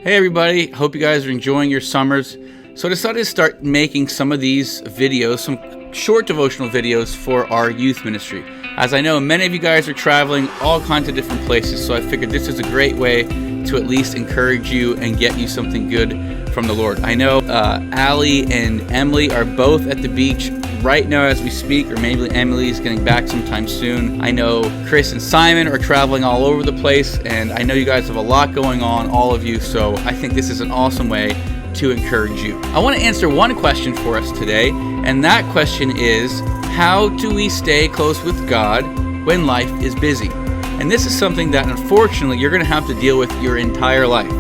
Hey everybody, hope you guys are enjoying your summers. So I decided to start making some of these videos, some short devotional videos for our youth ministry. As I know, many of you guys are traveling all kinds of different places, so I figured this is a great way to at least encourage you and get you something good from the Lord. I know Allie and Emily are both at the beach right now as we speak, or maybe Emily is getting back sometime soon. I know Chris and Simon are traveling all over the place, and I know you guys have a lot going on, all of you, so I think this is an awesome way to encourage you. I want to answer one question for us today, and that question is, how do we stay close with God when life is busy? And this is something that unfortunately you're going to have to deal with your entire life.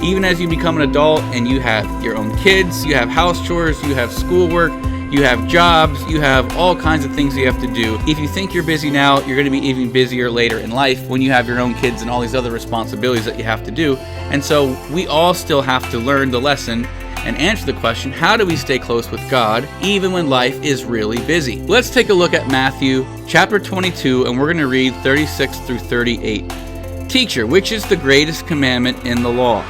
Even as you become an adult and you have your own kids, you have house chores, you have schoolwork, you have jobs, you have all kinds of things you have to do. If you think you're busy now, you're going to be even busier later in life when you have your own kids and all these other responsibilities that you have to do. And so we all still have to learn the lesson and answer the question, how do we stay close with God even when life is really busy? Let's take a look at Matthew chapter 22, and we're going to read 36 through 38. Teacher, which is the greatest commandment in the law?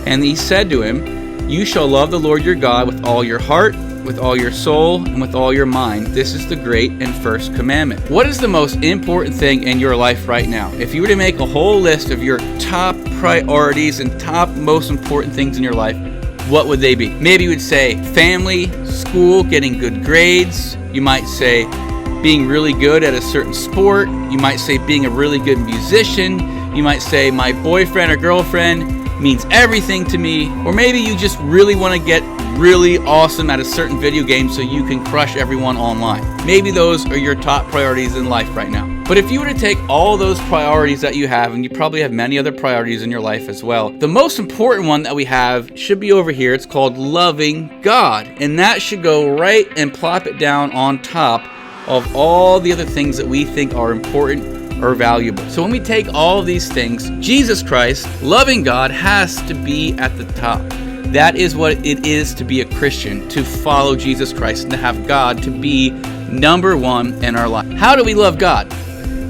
And he said to him, you shall love the Lord your God with all your heart, with all your soul, and with all your mind. This is the great and first commandment. What is the most important thing in your life right now? If you were to make a whole list of your top priorities and top most important things in your life, what would they be? Maybe you would say family, school, getting good grades. You might say being really good at a certain sport. You might say being a really good musician. You might say my boyfriend or girlfriend means everything to me. Or maybe you just really want to get really awesome at a certain video game so you can crush everyone online. Maybe those are your top priorities in life right now. But if you were to take all those priorities that you have, and you probably have many other priorities in your life as well, the most important one that we have should be over here. It's called loving God. And that should go right and plop it down on top of all the other things that we think are important or valuable. So when we take all of these things, Jesus Christ, loving God, has to be at the top. That is what it is to be a Christian, to follow Jesus Christ and to have God to be number one in our life. How do we love God?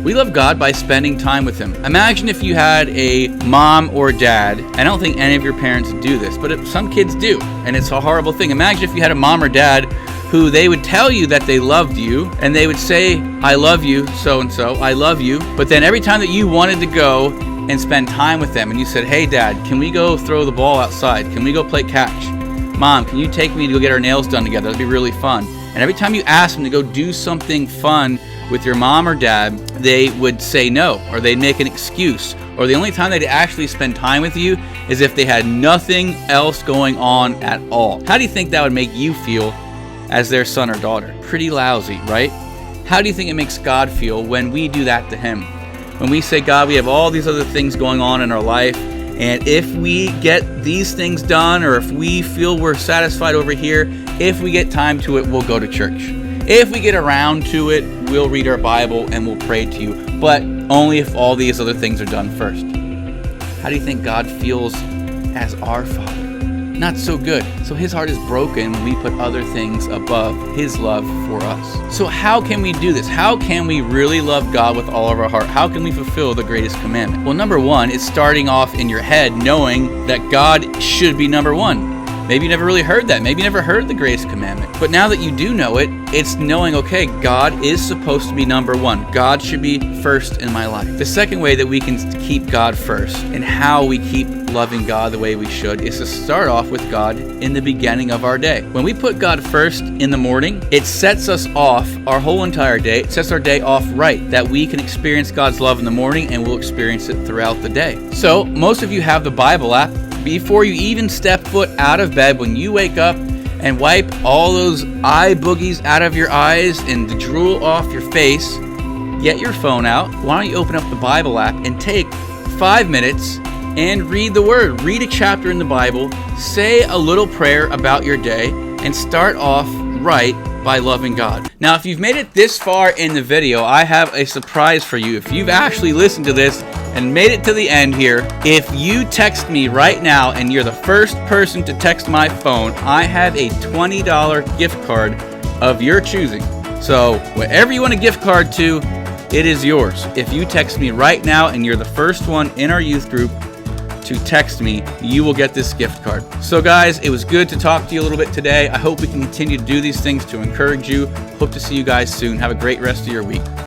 We love God by spending time with Him. Imagine if you had a mom or dad. I don't think any of your parents do this, but some kids do, and it's a horrible thing. Imagine if you had a mom or dad who they would tell you that they loved you, and they would say, I love you, so-and-so, I love you. But then every time that you wanted to go and spend time with them, and you said, hey dad, can we go throw the ball outside? Can we go play catch? Mom, can you take me to go get our nails done together? That'd be really fun. And every time you asked them to go do something fun with your mom or dad, they would say no, or they'd make an excuse. Or the only time they'd actually spend time with you is if they had nothing else going on at all. How do you think that would make you feel as their son or daughter? Pretty lousy, right? How do you think it makes God feel when we do that to Him? When we say, God, we have all these other things going on in our life, and if we get these things done, or if we feel we're satisfied over here, if we get time to it, we'll go to church. If we get around to it, we'll read our Bible and we'll pray to you, but only if all these other things are done first. How do you think God feels as our Father? Not so good. So His heart is broken when we put other things above His love for us. So how can we do this? How can we really love God with all of our heart? How can we fulfill the greatest commandment? Well, number one is starting off in your head knowing that God should be number one. Maybe you never really heard that. Maybe you never heard the greatest commandment. But now that you do know it, it's knowing, okay, God is supposed to be number one. God should be first in my life. The second way that we can keep God first and how we keep loving God the way we should is to start off with God in the beginning of our day. When we put God first in the morning, it sets us off our whole entire day. It sets our day off right, that we can experience God's love in the morning and we'll experience it throughout the day. So most of you have the Bible app. Before you even step foot out of bed, when you wake up and wipe all those eye boogies out of your eyes and the drool off your face, get your phone out. Why don't you open up the Bible app and take 5 minutes and read the Word. Read a chapter in the Bible, say a little prayer about your day, and start off right by loving God. Now, if you've made it this far in the video, I have a surprise for you. If you've actually listened to this and made it to the end here, if you text me right now and you're the first person to text my phone, I have a $20 gift card of your choosing. So wherever you want a gift card to, it is yours. If you text me right now and you're the first one in our youth group, to text me, you will get this gift card. So guys, it was good to talk to you a little bit today. I hope we can continue to do these things to encourage you. Hope to see you guys soon. Have a great rest of your week.